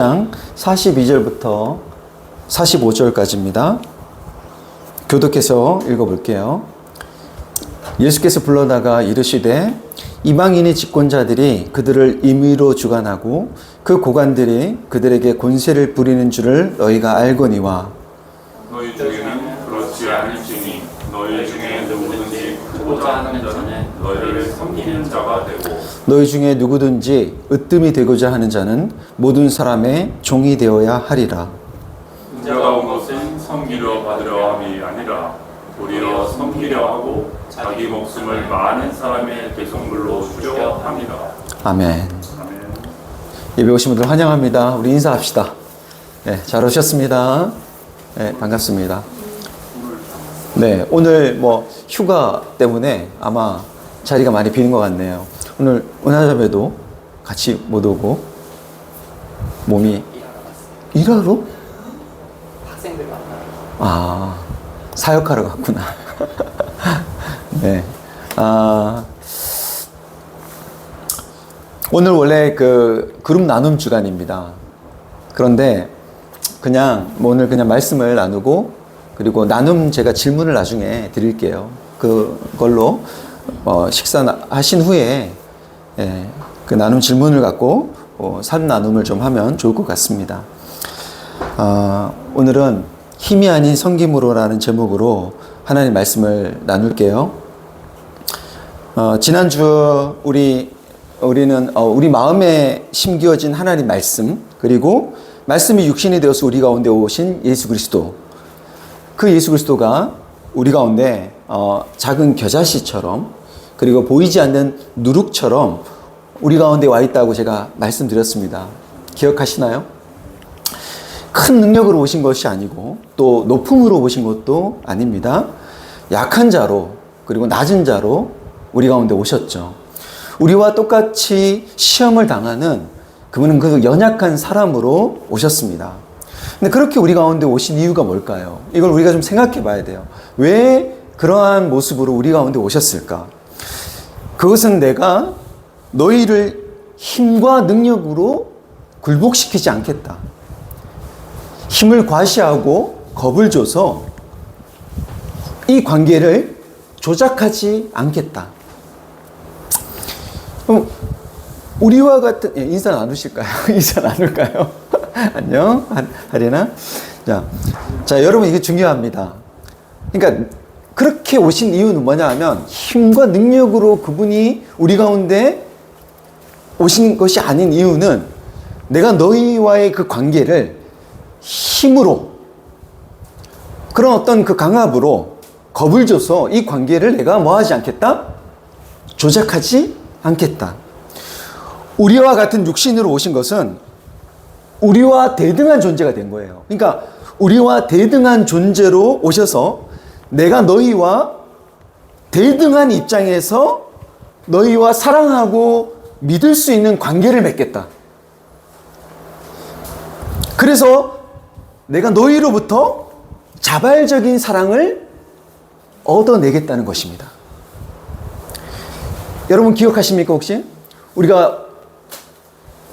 42절부터 45절까지입니다. 교독해서 읽어볼게요. 예수께서 불러다가 이르시되 이방인의 집권자들이 그들을 임의로 주관하고 그 고관들이 그들에게 권세를 부리는 줄을 너희가 알거니와 너희 중에는 그렇지 않을지니 너희 중에 누구든지 크고자 하는 자는 너희를 섬기는 자가 되고 너희 중에 누구든지 으뜸이 되고자 하는 자는 모든 사람의 종이 되어야 하리라. 인자가 온 것은 섬기려 받으려 함이 아니라 도리어 섬기려 하고 자기 목숨을 많은 사람의 대속물로 주려 함이라. 아멘. 아멘. 예배 오신 분들 환영합니다. 우리 인사합시다. 네, 잘 오셨습니다. 네, 반갑습니다. 네, 오늘 휴가 때문에 아마 자리가 많이 비는 것 같네요. 오늘 은하자매도 같이 못 오고 몸이 일하러? 학생들 만나러. 아, 사역하러 갔구나. 네. 오늘 원래 그룹 나눔 주간입니다. 그런데 오늘 그냥 말씀을 나누고 그리고 나눔 제가 질문을 나중에 드릴게요. 그걸로 식사하신 후에 그 나눔 질문을 갖고 삶 나눔을 좀 하면 좋을 것 같습니다. 오늘은 힘이 아닌 섬김으로라는 제목으로 하나님 말씀을 나눌게요. 지난주 우리는 우리 마음에 심겨진 하나님 말씀, 그리고 말씀이 육신이 되어서 우리 가운데 오신 예수 그리스도, 그 예수 그리스도가 우리 가운데 작은 겨자씨처럼, 그리고 보이지 않는 누룩처럼 우리 가운데 와 있다고 제가 말씀드렸습니다. 기억하시나요? 큰 능력으로 오신 것이 아니고 또 높음으로 오신 것도 아닙니다. 약한 자로, 그리고 낮은 자로 우리 가운데 오셨죠. 우리와 똑같이 시험을 당하는 그분은 그 연약한 사람으로 오셨습니다. 근데 그렇게 우리 가운데 오신 이유가 뭘까요? 이걸 우리가 좀 생각해 봐야 돼요. 왜 그러한 모습으로 우리 가운데 오셨을까? 그것은 내가 너희를 힘과 능력으로 굴복시키지 않겠다. 힘을 과시하고 겁을 줘서 이 관계를 조작하지 않겠다. 우리와 같은, 인사 나누실까요? 인사 나눌까요? 안녕, 하리나? 자, 여러분, 이게 중요합니다. 그러니까, 그렇게 오신 이유는 뭐냐 하면, 힘과 능력으로 그분이 우리 가운데 오신 것이 아닌 이유는 내가 너희와의 그 관계를 힘으로, 그런 어떤 그 강압으로 겁을 줘서 이 관계를 내가 하지 않겠다? 조작하지 않겠다. 우리와 같은 육신으로 오신 것은 우리와 대등한 존재가 된 거예요. 그러니까 우리와 대등한 존재로 오셔서 내가 너희와 대등한 입장에서 너희와 사랑하고 믿을 수 있는 관계를 맺겠다. 그래서 내가 너희로부터 자발적인 사랑을 얻어내겠다는 것입니다. 여러분 기억하십니까 혹시? 우리가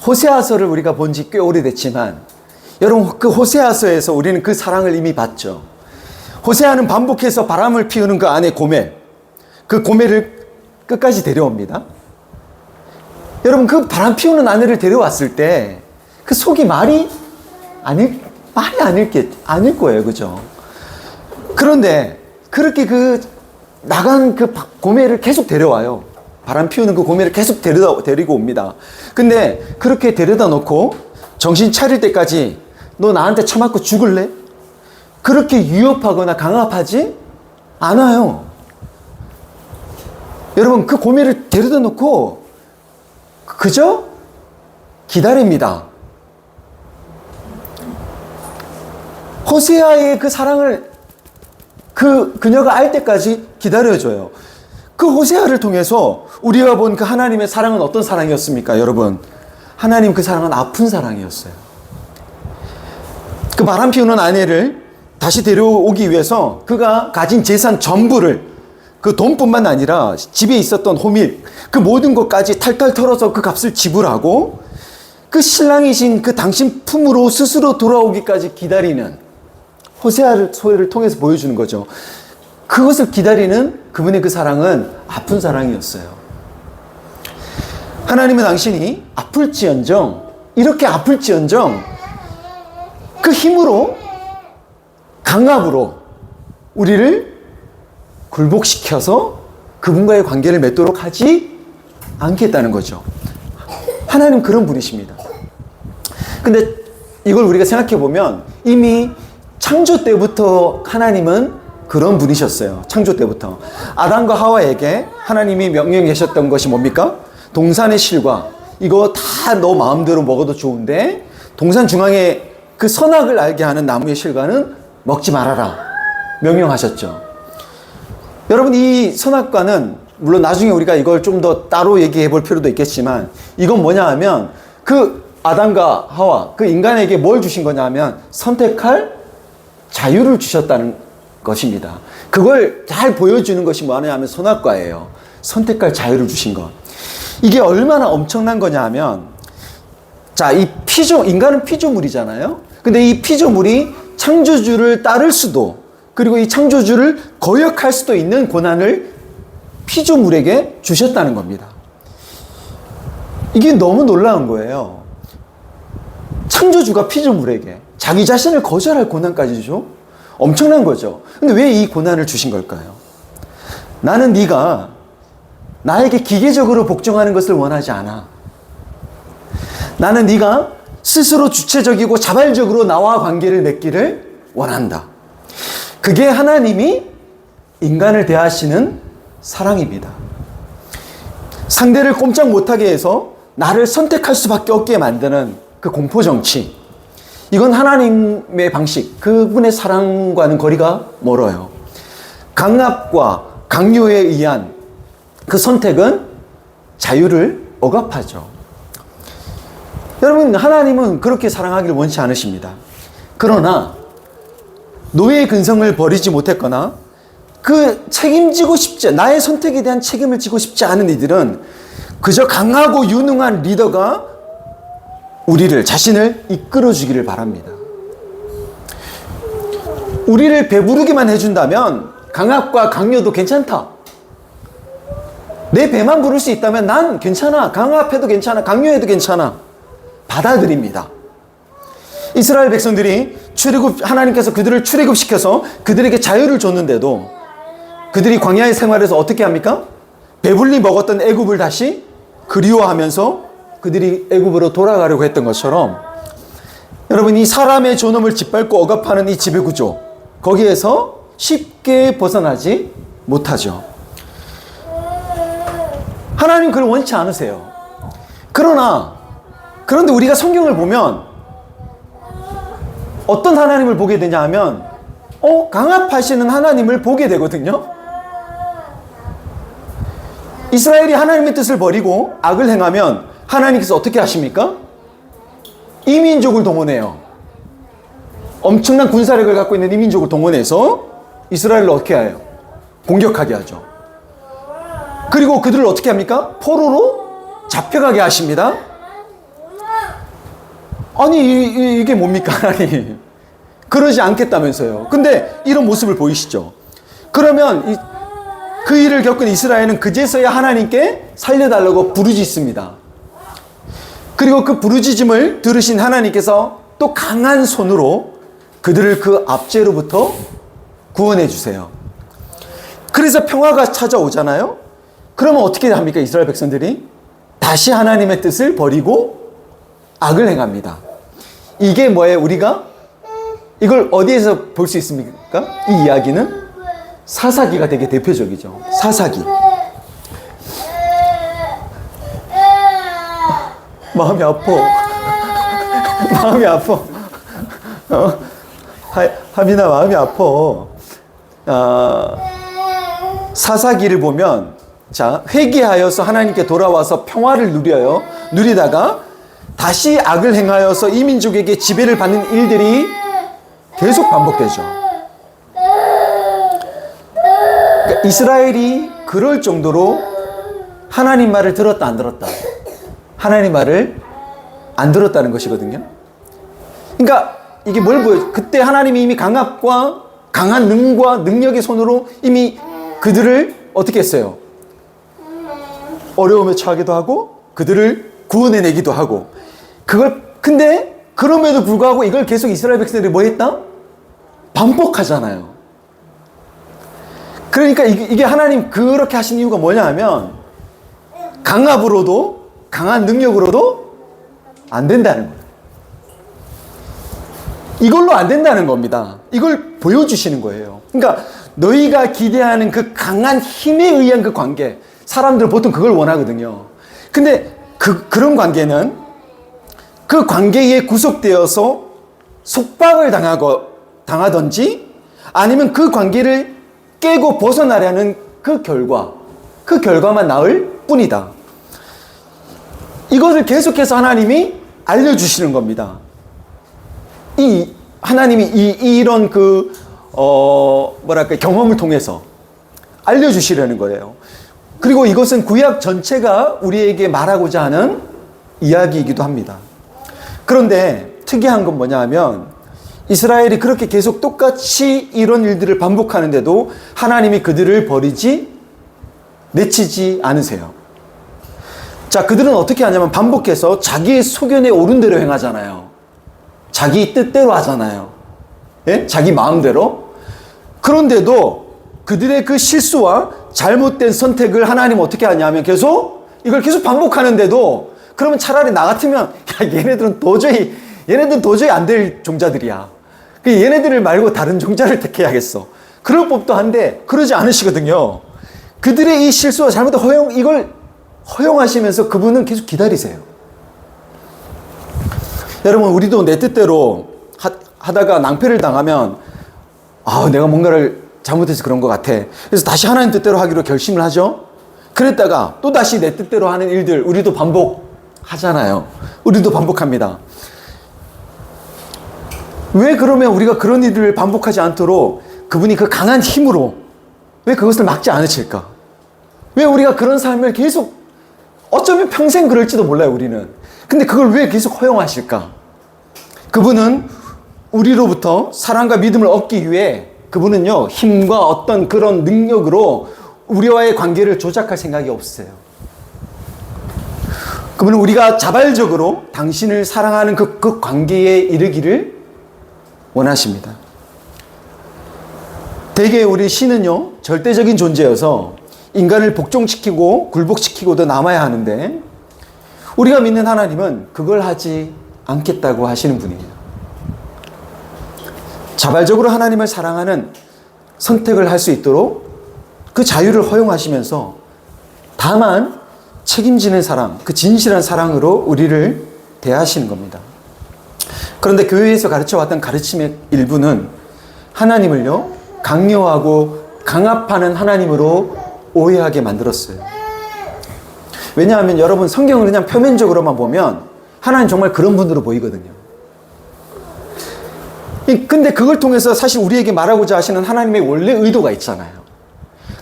호세아서를 우리가 본 지 꽤 오래됐지만 여러분 그 호세아서에서 우리는 그 사랑을 이미 봤죠. 호세아는 반복해서 바람을 피우는 그 아내 고멜, 그 고멜을 끝까지 데려옵니다. 여러분 그 바람 피우는 아내를 데려왔을 때 그 속이 말이 아닐 거예요, 그죠? 그런데 그렇게 나간 그 고멜을 계속 데려와요. 바람 피우는 그 고멜을 계속 데리고 옵니다. 근데 그렇게 데려다 놓고 정신 차릴 때까지 너 나한테 처맞고 죽을래? 그렇게 위협하거나 강압하지 않아요. 여러분 그 고멜을 데려다 놓고 그저 기다립니다. 호세아의 그 사랑을 그녀가 알 때까지 기다려줘요. 그 호세아를 통해서 우리가 본 그 하나님의 사랑은 어떤 사랑이었습니까, 여러분? 하나님 그 사랑은 아픈 사랑이었어요. 그 바람 피우는 아내를 다시 데려오기 위해서 그가 가진 재산 전부를, 그 돈뿐만 아니라 집에 있었던 호밀, 그 모든 것까지 탈탈 털어서 그 값을 지불하고 그 신랑이신 그 당신 품으로 스스로 돌아오기까지 기다리는 호세아를 통해서 보여주는 거죠. 그것을 기다리는 그분의 그 사랑은 아픈 사랑이었어요. 하나님은 당신이 이렇게 아플지언정 그 힘으로, 강압으로 우리를 굴복시켜서 그분과의 관계를 맺도록 하지 않겠다는 거죠. 하나님 그런 분이십니다. 근데 이걸 우리가 생각해 보면 이미 창조 때부터 하나님은 그런 분이셨어요. 창조 때부터. 아담과 하와에게 하나님이 명령하셨던 것이 뭡니까? 동산의 실과 이거 다 너 마음대로 먹어도 좋은데 동산 중앙에 그 선악을 알게 하는 나무의 실과는 먹지 말아라. 명령하셨죠. 여러분, 이 선악과는 물론 나중에 우리가 이걸 좀 더 따로 얘기해 볼 필요도 있겠지만 이건 뭐냐 하면 그 아담과 하와, 그 인간에게 뭘 주신 거냐 하면 선택할 자유를 주셨다는 것입니다. 그걸 잘 보여주는 것이 뭐냐 하면 선악과예요. 선택할 자유를 주신 것. 이게 얼마나 엄청난 거냐 하면 자, 인간은 피조물이잖아요. 근데 이 피조물이 창조주를 따를 수도 그리고 이 창조주를 거역할 수도 있는 고난을 피조물에게 주셨다는 겁니다. 이게 너무 놀라운 거예요. 창조주가 피조물에게 자기 자신을 거절할 고난까지 줘? 엄청난 거죠. 근데 왜 이 고난을 주신 걸까요? 나는 네가 나에게 기계적으로 복종하는 것을 원하지 않아. 나는 네가 스스로 주체적이고 자발적으로 나와 관계를 맺기를 원한다. 그게 하나님이 인간을 대하시는 사랑입니다. 상대를 꼼짝 못하게 해서 나를 선택할 수밖에 없게 만드는 그 공포정치. 이건 하나님의 방식, 그분의 사랑과는 거리가 멀어요. 강압과 강요에 의한 그 선택은 자유를 억압하죠. 여러분, 하나님은 그렇게 사랑하기를 원치 않으십니다. 그러나 노예의 근성을 버리지 못했거나 나의 선택에 대한 책임을 지고 싶지 않은 이들은 그저 강하고 유능한 리더가 자신을 이끌어주기를 바랍니다. 우리를 배부르기만 해준다면 강압과 강요도 괜찮다. 내 배만 부를 수 있다면 난 괜찮아. 강압해도 괜찮아. 강요해도 괜찮아. 받아들입니다. 이스라엘 백성들이 하나님께서 그들을 출애굽시켜서 그들에게 자유를 줬는데도 그들이 광야의 생활에서 어떻게 합니까? 배불리 먹었던 애굽을 다시 그리워하면서 그들이 애굽으로 돌아가려고 했던 것처럼 여러분, 이 사람의 존엄을 짓밟고 억압하는 이 지배구조, 거기에서 쉽게 벗어나지 못하죠. 하나님 그걸 원치 않으세요. 그런데 우리가 성경을 보면 어떤 하나님을 보게 되냐 하면 강압하시는 하나님을 보게 되거든요. 이스라엘이 하나님의 뜻을 버리고 악을 행하면 하나님께서 어떻게 하십니까? 이민족을 동원해요. 엄청난 군사력을 갖고 있는 이민족을 동원해서 이스라엘을 어떻게 해요? 공격하게 하죠. 그리고 그들을 어떻게 합니까? 포로로 잡혀가게 하십니다. 아니, 이게 뭡니까, 하나님? 그러지 않겠다면서요. 근데 이런 모습을 보이시죠? 그러면 그 일을 겪은 이스라엘은 그제서야 하나님께 살려달라고 부르짖습니다. 그리고 그 부르짖음을 들으신 하나님께서 또 강한 손으로 그들을 그 압제로부터 구원해 주세요. 그래서 평화가 찾아오잖아요. 그러면 어떻게 합니까? 이스라엘 백성들이 다시 하나님의 뜻을 버리고 악을 행합니다. 이게 뭐예요? 우리가 이걸 어디에서 볼 수 있습니까? 이 이야기는 사사기가 되게 대표적이죠. 사사기. 마음이 아파. 마음이 아파. 하민아, 마음이 아파. 사사기를 보면, 자, 회개하여서 하나님께 돌아와서 평화를 누려요. 누리다가 다시 악을 행하여서 이민족에게 지배를 받는 일들이 계속 반복되죠. 그러니까 이스라엘이 그럴 정도로 하나님 말을 들었다 안 들었다? 하나님 말을 안 들었다는 것이거든요. 그러니까 이게 뭘 보여요? 그때 하나님이 이미 강압과 강한 능과 능력의 손으로 이미 그들을 어떻게 했어요? 어려움에 처하기도 하고 그들을 구원해내기도 하고 근데 그럼에도 불구하고 이걸 계속 이스라엘 백성들이 뭐 했다? 반복하잖아요. 그러니까 이게 하나님 그렇게 하신 이유가 뭐냐 하면 강압으로도 강한 능력으로도 안 된다는 거예요. 이걸로 안 된다는 겁니다. 이걸 보여주시는 거예요. 그러니까 너희가 기대하는 그 강한 힘에 의한 그 관계, 사람들은 보통 그걸 원하거든요. 근데 그런 관계는 그 관계에 구속되어서 속박을 당하든지 아니면 그 관계를 깨고 벗어나려는 그 결과만 나을 뿐이다. 이것을 계속해서 하나님이 알려주시는 겁니다. 하나님이 이런 경험을 통해서 알려주시려는 거예요. 그리고 이것은 구약 전체가 우리에게 말하고자 하는 이야기이기도 합니다. 그런데 특이한 건 뭐냐 하면 이스라엘이 그렇게 계속 똑같이 이런 일들을 반복하는데도 하나님이 그들을 내치지 않으세요. 자, 그들은 어떻게 하냐면 반복해서 자기의 소견에 옳은 대로 행하잖아요. 자기 뜻대로 하잖아요. 예? 자기 마음대로. 그런데도 그들의 그 실수와 잘못된 선택을 하나님 어떻게 하냐면 이걸 계속 반복하는데도 그러면 차라리 나 같으면 얘네들은 도저히 안 될 종자들이야. 얘네들을 말고 다른 종자를 택해야겠어. 그럴 법도 한데 그러지 않으시거든요. 그들의 이 실수와 잘못된 이걸 허용하시면서 그분은 계속 기다리세요. 여러분, 우리도 내 뜻대로 하다가 낭패를 당하면 내가 뭔가를 잘못해서 그런 것 같아. 그래서 다시 하나님 뜻대로 하기로 결심을 하죠. 그랬다가 또 다시 내 뜻대로 하는 일들 우리도 반복하잖아요. 우리도 반복합니다. 왜 그러면 우리가 그런 일을 반복하지 않도록 그분이 그 강한 힘으로 왜 그것을 막지 않으실까? 왜 우리가 그런 삶을 계속 어쩌면 평생 그럴지도 몰라요, 우리는. 근데 그걸 왜 계속 허용하실까? 그분은 우리로부터 사랑과 믿음을 얻기 위해 그분은요, 힘과 어떤 그런 능력으로 우리와의 관계를 조작할 생각이 없어요. 그분은 우리가 자발적으로 당신을 사랑하는 그 관계에 이르기를 원하십니다. 대개 우리 신은요, 절대적인 존재여서 인간을 복종시키고 굴복시키고도 남아야 하는데 우리가 믿는 하나님은 그걸 하지 않겠다고 하시는 분이에요. 자발적으로 하나님을 사랑하는 선택을 할 수 있도록 그 자유를 허용하시면서 다만 책임지는 사랑, 그 진실한 사랑으로 우리를 대하시는 겁니다. 그런데 교회에서 가르쳐왔던 가르침의 일부는 하나님을요, 강요하고 강압하는 하나님으로 오해하게 만들었어요. 왜냐하면 여러분, 성경을 그냥 표면적으로만 보면 하나님 정말 그런 분으로 보이거든요. 근데 그걸 통해서 사실 우리에게 말하고자 하시는 하나님의 원래 의도가 있잖아요.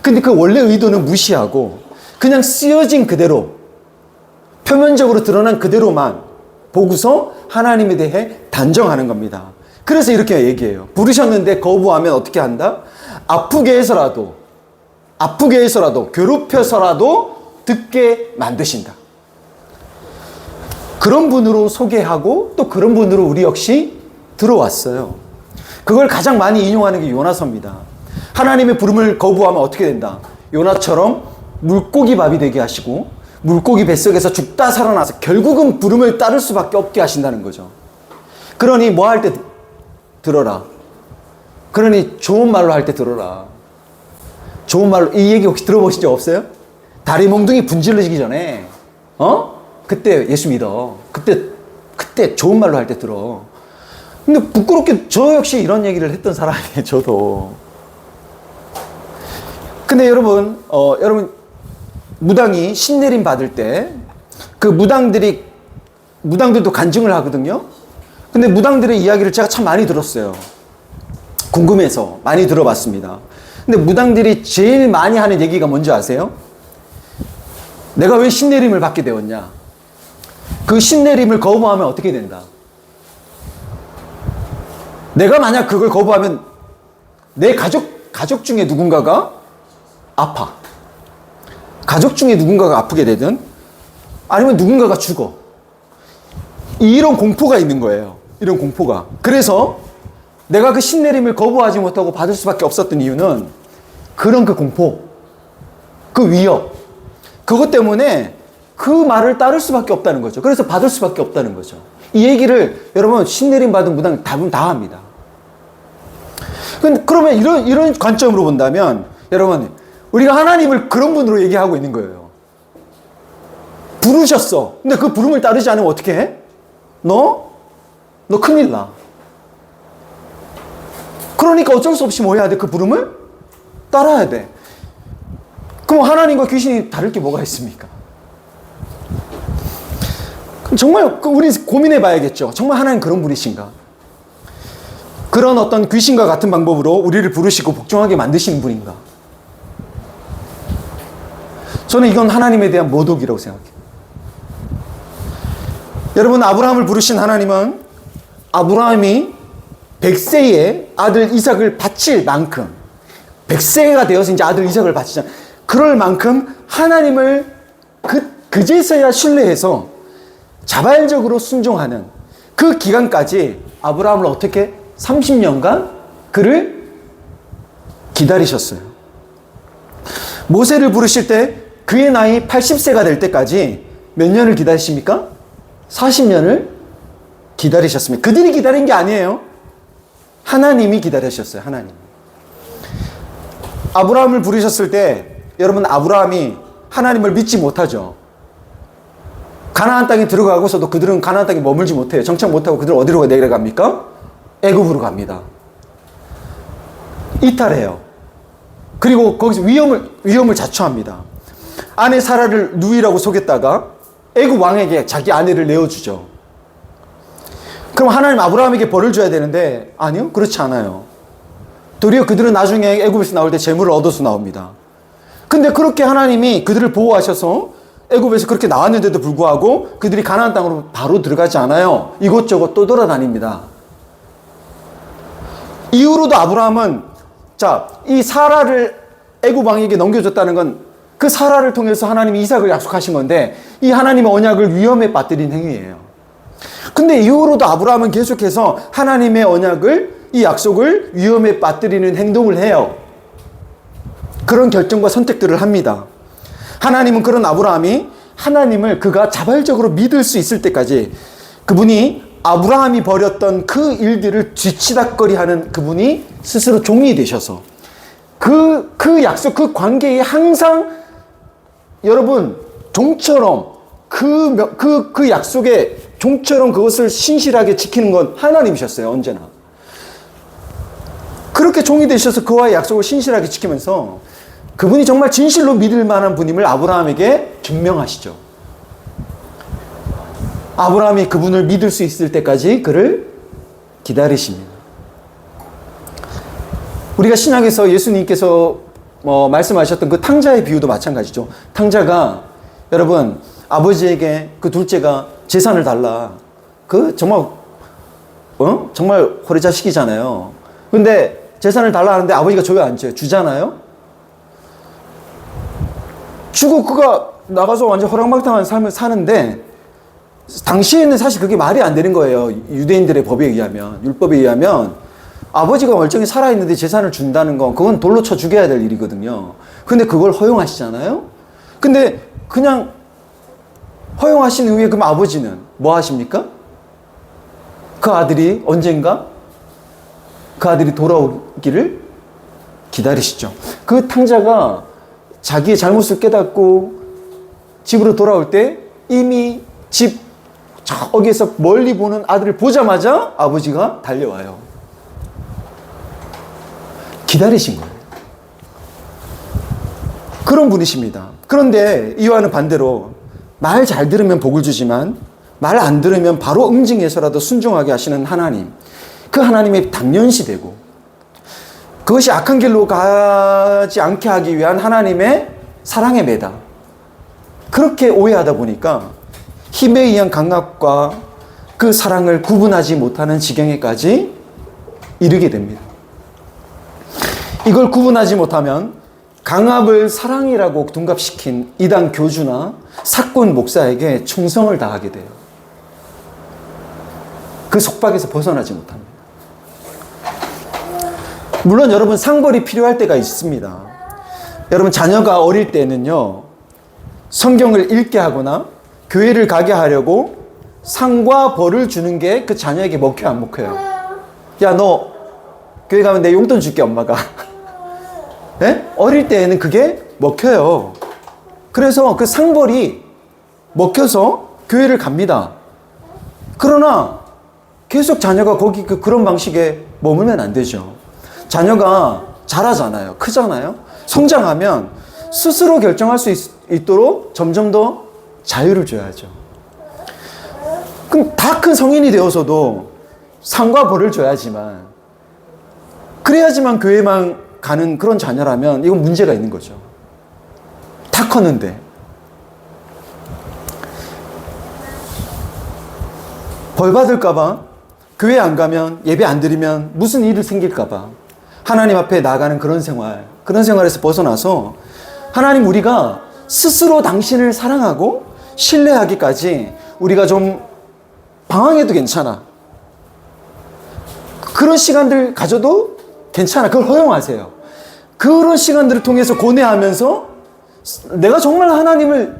근데 그 원래 의도는 무시하고 그냥 쓰여진 그대로, 표면적으로 드러난 그대로만 보고서 하나님에 대해 단정하는 겁니다. 그래서 이렇게 얘기해요. 부르셨는데 거부하면 어떻게 한다? 아프게 해서라도, 괴롭혀서라도 듣게 만드신다. 그런 분으로 소개하고 또 그런 분으로 우리 역시 들어왔어요. 그걸 가장 많이 인용하는 게 요나서입니다. 하나님의 부름을 거부하면 어떻게 된다? 요나처럼 물고기 밥이 되게 하시고 물고기 뱃속에서 죽다 살아나서 결국은 부름을 따를 수밖에 없게 하신다는 거죠. 그러니 뭐 할 때 들어라. 그러니 좋은 말로 할 때 들어라. 좋은 말로, 이 얘기 혹시 들어보신 적 없어요? 다리 몽둥이 분질러지기 전에 그때 예수 믿어. 그때 좋은 말로 할 때 들어. 근데 부끄럽게 저 역시 이런 얘기를 했던 사람이에요, 저도. 근데 여러분, 무당이 신내림 받을 때 그 무당들도 간증을 하거든요. 근데 무당들의 이야기를 제가 참 많이 들었어요. 궁금해서 많이 들어봤습니다. 근데 무당들이 제일 많이 하는 얘기가 뭔지 아세요? 내가 왜 신내림을 받게 되었냐? 그 신내림을 거부하면 어떻게 된다? 내가 만약 그걸 거부하면 내 가족 중에 누군가가 아파. 가족 중에 누군가가 아프게 되든 아니면 누군가가 죽어. 이런 공포가 있는 거예요. 이런 공포가. 그래서 내가 그 신내림을 거부하지 못하고 받을 수밖에 없었던 이유는 그런 그 공포, 그 위협, 그것 때문에 그 말을 따를 수밖에 없다는 거죠. 그래서 받을 수밖에 없다는 거죠. 이 얘기를 여러분 신내림 받은 무당 답은 다 합니다. 그러면 이런 관점으로 본다면 여러분 우리가 하나님을 그런 분으로 얘기하고 있는 거예요. 부르셨어. 근데 그 부름을 따르지 않으면 어떻게 해? 너 큰일 나. 그러니까 어쩔 수 없이 뭐 해야 돼? 그 부름을 따라야 돼. 그럼 하나님과 귀신이 다를 게 뭐가 있습니까? 그럼 정말 우리 고민해 봐야겠죠. 정말 하나님 그런 분이신가? 그런 어떤 귀신과 같은 방법으로 우리를 부르시고 복종하게 만드시는 분인가? 저는 이건 하나님에 대한 모독이라고 생각해요. 여러분, 아브라함을 부르신 하나님은 아브라함이 100세에 아들 이삭을 바칠 만큼, 100세가 되어서 이제 아들 이삭을 바치잖아요. 그럴 만큼 하나님을 그제서야 신뢰해서 자발적으로 순종하는 그 기간까지 아브라함을 어떻게 30년간 그를 기다리셨어요. 모세를 부르실 때 그의 나이 80세가 될 때까지 몇 년을 기다리십니까? 40년을 기다리셨습니다. 그들이 기다린 게 아니에요. 하나님이 기다리셨어요. 하나님. 아브라함을 부르셨을 때 여러분 아브라함이 하나님을 믿지 못하죠. 가나안 땅에 들어가고서도 그들은 가나안 땅에 머물지 못해요. 정착 못하고 그들은 어디로 내려갑니까? 애굽으로 갑니다. 이탈해요. 그리고 거기서 위험을 자초합니다. 아내 사라를 누이라고 속였다가 애굽 왕에게 자기 아내를 내어주죠. 그럼 하나님 아브라함에게 벌을 줘야 되는데 아니요, 그렇지 않아요. 도리어 그들은 나중에 애굽에서 나올 때 재물을 얻어서 나옵니다. 근데 그렇게 하나님이 그들을 보호하셔서 애굽에서 그렇게 나왔는데도 불구하고 그들이 가나안 땅으로 바로 들어가지 않아요. 이곳저곳 또 돌아다닙니다. 이후로도 아브라함은 이 사라를 애굽 왕에게 넘겨줬다는 건 그 사라를 통해서 하나님이 이삭을 약속하신 건데 이 하나님의 언약을 위험에 빠뜨린 행위예요. 근데 이후로도 아브라함은 계속해서 하나님의 언약을, 이 약속을 위험에 빠뜨리는 행동을 해요. 그런 결정과 선택들을 합니다. 하나님은 그런 아브라함이 하나님을 그가 자발적으로 믿을 수 있을 때까지 그분이 아브라함이 벌였던 그 일들을 뒤치다꺼리하는 그분이 스스로 종이 되셔서 그 약속, 그 관계에 항상 여러분 종처럼 그 약속의 종처럼 그것을 신실하게 지키는 건 하나님이셨어요. 언제나. 그렇게 종이 되셔서 그와의 약속을 신실하게 지키면서 그분이 정말 진실로 믿을 만한 분임을 아브라함에게 증명하시죠. 아브라함이 그분을 믿을 수 있을 때까지 그를 기다리십니다. 우리가 신약에서 예수님께서 말씀하셨던 그 탕자의 비유도 마찬가지죠. 탕자가 여러분 아버지에게 그 둘째가 재산을 달라. 정말 호래자식이잖아요. 근데 재산을 달라 하는데 아버지가 줘요, 안 줘요? 주잖아요. 주고 그가 나가서 완전 호랑방탕한 삶을 사는데 당시에는 사실 그게 말이 안 되는 거예요. 유대인들의 법에 의하면, 율법에 의하면 아버지가 멀쩡히 살아있는데 재산을 준다는 건 그건 돌로 쳐 죽여야 될 일이거든요. 근데 그걸 허용하시잖아요. 근데 그냥 허용하신 후에 그럼 아버지는 뭐 하십니까? 그 아들이 언젠가 그 아들이 돌아오기를 기다리시죠. 그 탕자가 자기의 잘못을 깨닫고 집으로 돌아올 때 이미 집 저기에서 멀리 보는 아들을 보자마자 아버지가 달려와요. 기다리신 거예요. 그런 분이십니다. 그런데 이와는 반대로 말 잘 들으면 복을 주지만 말 안 들으면 바로 응징해서라도 순종하게 하시는 하나님, 그 하나님의 당연시되고 그것이 악한 길로 가지 않게 하기 위한 하나님의 사랑의 매다. 그렇게 오해하다 보니까 힘에 의한 강압과 그 사랑을 구분하지 못하는 지경에까지 이르게 됩니다. 이걸 구분하지 못하면 강압을 사랑이라고 둔갑시킨 이단 교주나 사건 목사에게 충성을 다하게 돼요. 그 속박에서 벗어나지 못합니다. 물론 여러분 상벌이 필요할 때가 있습니다. 여러분 자녀가 어릴 때는요, 성경을 읽게 하거나 교회를 가게 하려고 상과 벌을 주는 게 그 자녀에게 먹혀요, 안 먹혀요? 야, 너 교회 가면 내 용돈 줄게, 엄마가. 네? 어릴 때에는 그게 먹혀요. 그래서 그 상벌이 먹혀서 교회를 갑니다. 그러나 계속 자녀가 거기 그런 방식에 머물면 안 되죠. 자녀가 자라잖아요. 크잖아요. 성장하면 스스로 결정할 수 있도록 점점 더 자유를 줘야죠. 그럼 다 큰 성인이 되어서도 상과 벌을 줘야지만, 그래야지만 교회만 가는 그런 자녀라면 이건 문제가 있는 거죠. 다 컸는데. 벌 받을까봐, 교회 안 가면, 예배 안 드리면 무슨 일이 생길까봐 하나님 앞에 나가는 그런 생활에서 벗어나서 하나님, 우리가 스스로 당신을 사랑하고 신뢰하기까지 우리가 좀 방황해도 괜찮아. 그런 시간들 가져도 괜찮아. 그걸 허용하세요. 그런 시간들을 통해서 고뇌하면서 내가 정말 하나님을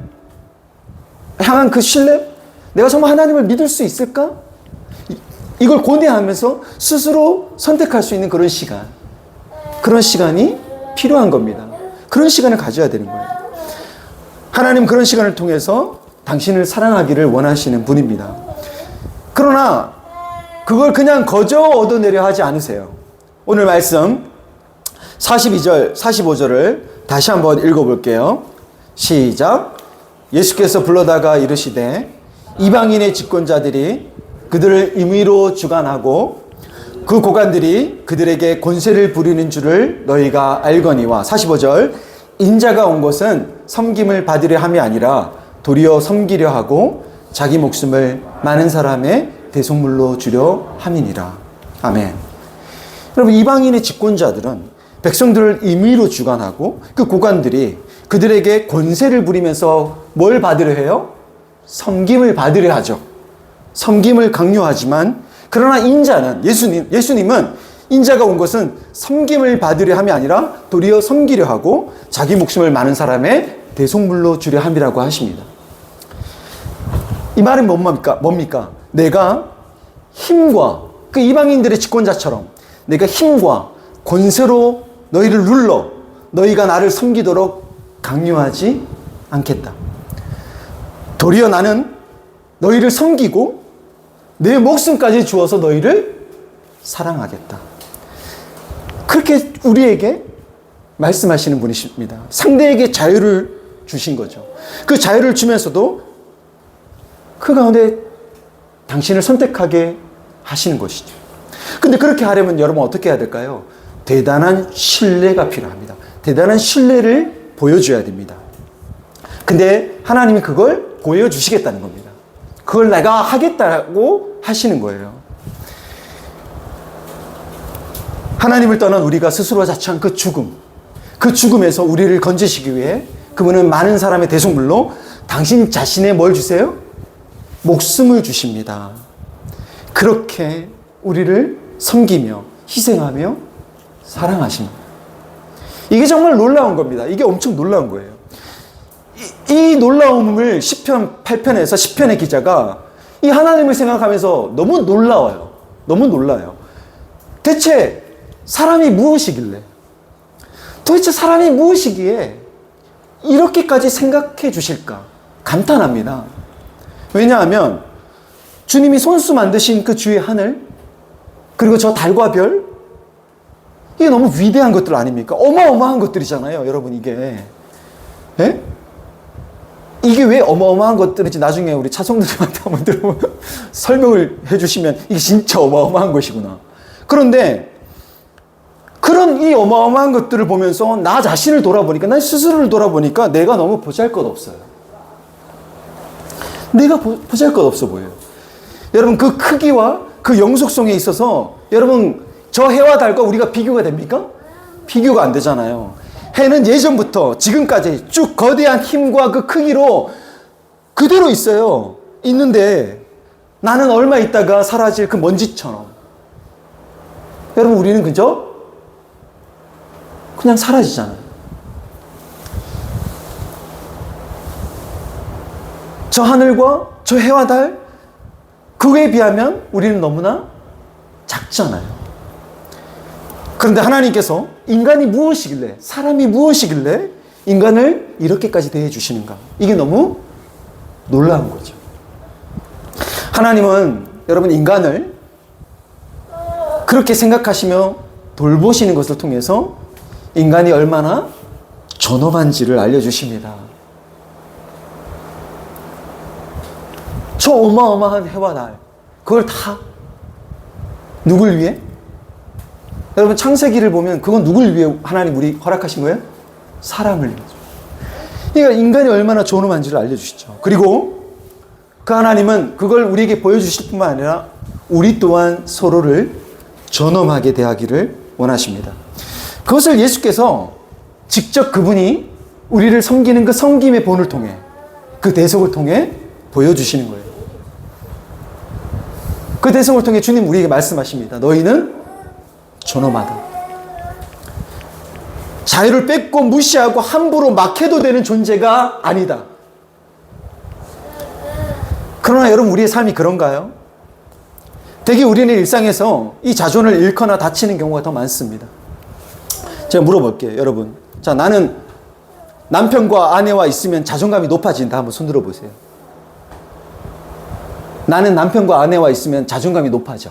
향한 그 신뢰? 내가 정말 하나님을 믿을 수 있을까? 이걸 고뇌하면서 스스로 선택할 수 있는 그런 시간. 그런 시간이 필요한 겁니다. 그런 시간을 가져야 되는 거예요. 하나님 그런 시간을 통해서 당신을 사랑하기를 원하시는 분입니다. 그러나 그걸 그냥 거저 얻어내려 하지 않으세요. 오늘 말씀 42절, 45절을 다시 한번 읽어볼게요. 시작. 예수께서 불러다가 이르시되 이방인의 집권자들이 그들을 임의로 주관하고 그 고관들이 그들에게 권세를 부리는 줄을 너희가 알거니와. 45절. 인자가 온 것은 섬김을 받으려 함이 아니라 도리어 섬기려 하고 자기 목숨을 많은 사람의 대속물로 주려 함이니라. 아멘. 여러분, 이방인의 집권자들은 백성들을 임의로 주관하고 그 고관들이 그들에게 권세를 부리면서 뭘 받으려 해요? 섬김을 받으려 하죠. 섬김을 강요하지만, 그러나 인자는, 예수님은 인자가 온 것은 섬김을 받으려 함이 아니라 도리어 섬기려 하고 자기 목숨을 많은 사람의 대속물로 주려 함이라고 하십니다. 이 말은 뭡니까? 내가 힘과, 그 이방인들의 집권자처럼 내가 힘과 권세로 너희를 눌러 너희가 나를 섬기도록 강요하지 않겠다. 도리어 나는 너희를 섬기고 내 목숨까지 주어서 너희를 사랑하겠다. 그렇게 우리에게 말씀하시는 분이십니다. 상대에게 자유를 주신 거죠. 그 자유를 주면서도 그 가운데 당신을 선택하게 하시는 것이죠. 근데 그렇게 하려면 여러분 어떻게 해야 될까요? 대단한 신뢰가 필요합니다. 대단한 신뢰를 보여줘야 됩니다. 근데 하나님이 그걸 보여주시겠다는 겁니다. 그걸 내가 하겠다고 하시는 거예요. 하나님을 떠난 우리가 스스로 자처한 그 죽음, 그 죽음에서 우리를 건지시기 위해 그분은 많은 사람의 대속물로 당신 자신의 뭘 주세요? 목숨을 주십니다. 그렇게 우리를 섬기며 희생하며 사랑하십니다. 이게 정말 놀라운 겁니다. 이게 엄청 놀라운 거예요. 이 놀라움을 시편 8편에서 시편의 기자가 이 하나님을 생각하면서 너무 놀라워요. 너무 놀라요. 대체 사람이 무엇이길래, 도대체 사람이 무엇이기에 이렇게까지 생각해 주실까? 감탄합니다. 왜냐하면 주님이 손수 만드신 그 주의 하늘, 그리고 저 달과 별, 이게 너무 위대한 것들 아닙니까? 어마어마한 것들이잖아요, 여러분. 이게 예? 이게 왜 어마어마한 것들인지 나중에 우리 차성들한테 한번 들어보면 설명을 해주시면 이게 진짜 어마어마한 것이구나. 그런데 그런 이 어마어마한 것들을 보면서 나 자신을 돌아보니까, 난 스스로를 돌아보니까 내가 너무 보잘것없어요. 내가 보잘것없어 보여요. 여러분, 그 크기와 그 영속성에 있어서 여러분, 저 해와 달과 우리가 비교가 됩니까? 비교가 안 되잖아요. 해는 예전부터 지금까지 쭉 거대한 힘과 그 크기로 그대로 있어요. 있는데 나는 얼마 있다가 사라질 그 먼지처럼. 여러분, 우리는 그저 그냥 사라지잖아요. 저 하늘과 저 해와 달, 그거에 비하면 우리는 너무나 작잖아요. 그런데 하나님께서 인간이 무엇이길래, 사람이 무엇이길래 인간을 이렇게까지 대해 주시는가? 이게 너무 놀라운 거죠. 하나님은 여러분 인간을 그렇게 생각하시며 돌보시는 것을 통해서 인간이 얼마나 존엄한지를 알려주십니다. 저 어마어마한 해와 달, 그걸 다 누굴 위해? 여러분, 창세기를 보면 그건 누굴 위해 하나님 우리 허락하신 거예요? 사람을 위해서. 그러니까 인간이 얼마나 존엄한지를 알려주시죠. 그리고 그 하나님은 그걸 우리에게 보여주실 뿐만 아니라 우리 또한 서로를 존엄하게 대하기를 원하십니다. 그것을 예수께서 직접 그분이 우리를 섬기는 그 섬김의 본을 통해, 그 대속을 통해 보여주시는 거예요. 그 대속을 통해 주님 우리에게 말씀하십니다. 너희는 존엄하다. 자유를 뺏고 무시하고 함부로 막 해도 되는 존재가 아니다. 그러나 여러분, 우리의 삶이 그런가요? 대개 우리는 일상에서 이 자존을 잃거나 다치는 경우가 더 많습니다. 제가 물어볼게요, 여러분. 자, 나는 남편과 아내와 있으면 자존감이 높아진다. 한번 손 들어보세요. 나는 남편과 아내와 있으면 자존감이 높아져.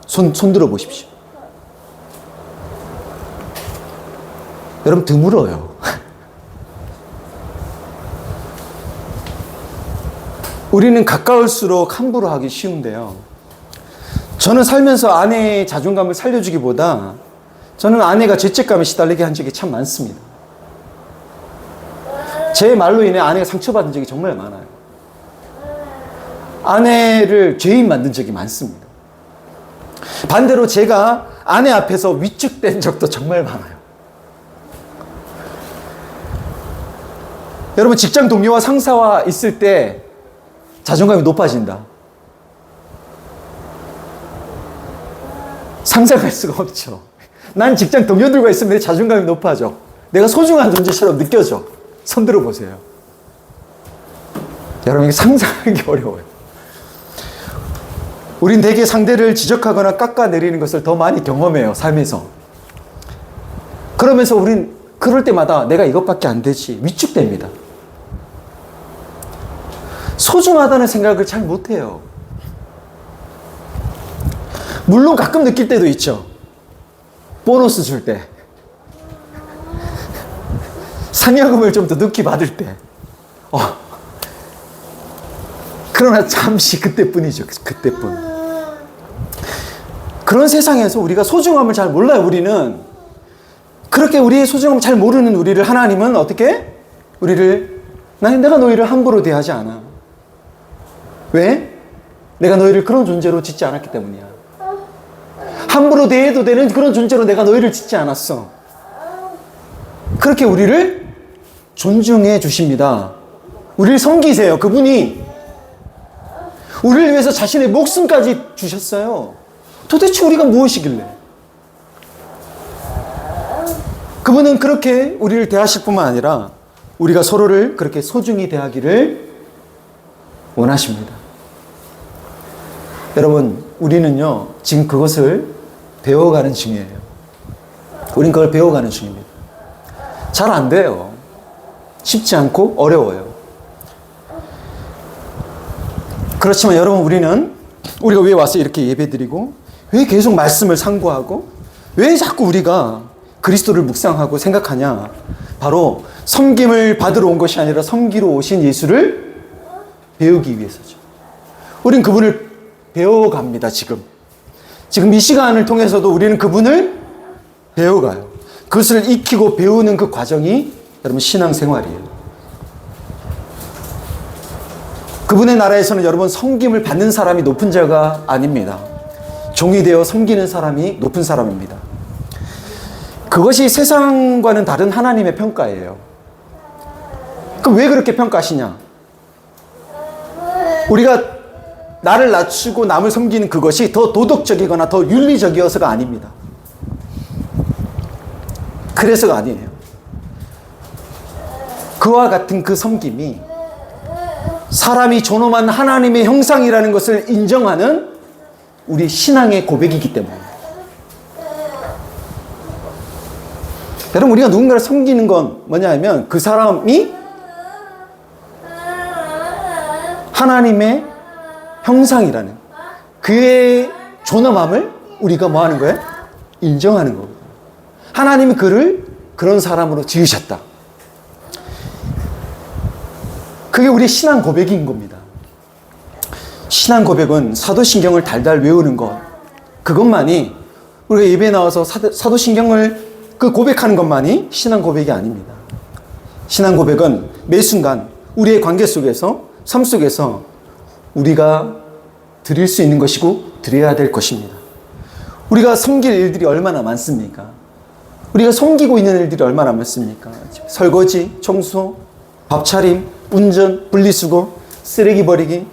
손 들어보십시오. 여러분, 드물어요. 우리는 가까울수록 함부로 하기 쉬운데요. 저는 살면서 아내의 자존감을 살려주기보다 저는 아내가 죄책감에 시달리게 한 적이 참 많습니다. 제 말로 인해 아내가 상처받은 적이 정말 많아요. 아내를 죄인 만든 적이 많습니다. 반대로 제가 아내 앞에서 위축된 적도 정말 많아요. 여러분, 직장 동료와 상사와 있을 때 자존감이 높아진다. 상상할 수가 없죠. 난 직장 동료들과 있으면 내 자존감이 높아져. 내가 소중한 존재처럼 느껴져. 손 들어보세요. 여러분, 이게 상상하기 어려워요. 우린 대개 상대를 지적하거나 깎아내리는 것을 더 많이 경험해요, 삶에서. 그러면서 우린 그럴 때마다 내가 이것밖에 안 되지, 위축됩니다. 소중하다는 생각을 잘 못해요. 물론 가끔 느낄 때도 있죠. 보너스 줄 때, 상여금을 좀 더 늦게 받을 때. 그러나 잠시 그때뿐이죠. 그때뿐. 그런 세상에서 우리가 소중함을 잘 몰라요. 우리는 그렇게 우리의 소중함을 잘 모르는 우리를 하나님은 어떻게? 내가 너희를 함부로 대하지 않아. 왜? 내가 너희를 그런 존재로 짓지 않았기 때문이야. 함부로 대해도 되는 그런 존재로 내가 너희를 짓지 않았어. 그렇게 우리를 존중해 주십니다. 우리를 섬기세요. 그분이 우리를 위해서 자신의 목숨까지 주셨어요. 도대체 우리가 무엇이길래? 그분은 그렇게 우리를 대하실 뿐만 아니라 우리가 서로를 그렇게 소중히 대하기를 원하십니다. 여러분, 우리는요, 지금 그것을 배워가는 중이에요. 우린 그걸 배워가는 중입니다. 잘 안 돼요. 쉽지 않고 어려워요. 그렇지만 여러분, 우리가 왜 와서 이렇게 예배드리고, 왜 계속 말씀을 상고하고, 왜 자꾸 우리가 그리스도를 묵상하고 생각하냐? 바로 섬김을 받으러 온 것이 아니라 섬기러 오신 예수를 배우기 위해서죠. 우린 그분을 배워갑니다, 지금 이 시간을 통해서도 우리는 그분을 배워가요. 그것을 익히고 배우는 그 과정이 여러분 신앙생활이에요. 그분의 나라에서는 여러분 섬김을 받는 사람이 높은 자가 아닙니다. 종이 되어 섬기는 사람이 높은 사람입니다. 그것이 세상과는 다른 하나님의 평가예요. 그럼 왜 그렇게 평가하시냐? 우리가 나를 낮추고 남을 섬기는 그것이 더 도덕적이거나 더 윤리적이어서가 아닙니다. 그래서가 아니에요. 그와 같은 그 섬김이 사람이 존엄한 하나님의 형상이라는 것을 인정하는 우리 신앙의 고백이기 때문입니다. 여러분, 우리가 누군가를 섬기는 건 뭐냐 하면 그 사람이 하나님의 형상이라는 그의 존엄함을 우리가 뭐 하는 거예요? 인정하는 거예요. 하나님이 그를 그런 사람으로 지으셨다. 그게 우리 신앙 고백인 겁니다. 신앙 고백은 사도신경을 달달 외우는 것, 그것만이 우리가 예배에 나와서 사도신경을 그 고백하는 것만이 신앙 고백이 아닙니다. 신앙 고백은 매 순간 우리의 관계 속에서, 삶 속에서 우리가 드릴 수 있는 것이고 드려야 될 것입니다. 우리가 섬길 일들이 얼마나 많습니까? 우리가 섬기고 있는 일들이 얼마나 많습니까? 설거지, 청소, 밥차림, 운전, 분리수거, 쓰레기 버리기,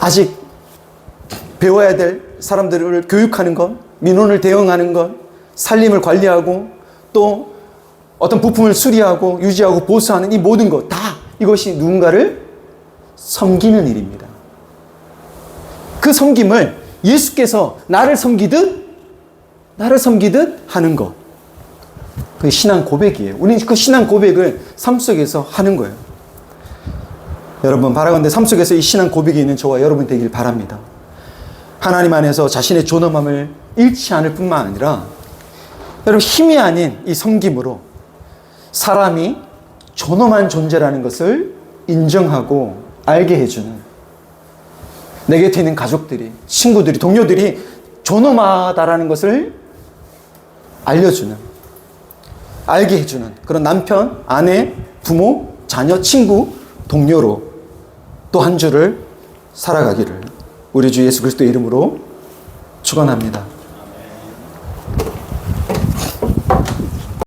아직 배워야 될 사람들을 교육하는 것, 민원을 대응하는 것, 살림을 관리하고 또 어떤 부품을 수리하고 유지하고 보수하는 이 모든 것, 다 이것이 누군가를 섬기는 일입니다. 그 섬김을 예수께서 나를 섬기듯 하는 것, 그게 신앙 고백이에요. 우리는 그 신앙 고백을 삶 속에서 하는 거예요. 여러분, 바라건대 삶 속에서 이 신앙 고백이 있는 저와 여러분 되길 바랍니다. 하나님 안에서 자신의 존엄함을 잃지 않을 뿐만 아니라 여러분, 힘이 아닌 이 섬김으로 사람이 존엄한 존재라는 것을 인정하고 알게 해주는, 내 곁에 있는 가족들이, 친구들이, 동료들이 존엄하다라는 것을 알려주는, 알게 해주는 그런 남편, 아내, 부모, 자녀, 친구, 동료로 또 한 주를 살아가기를 우리 주 예수 그리스도의 이름으로 축원합니다.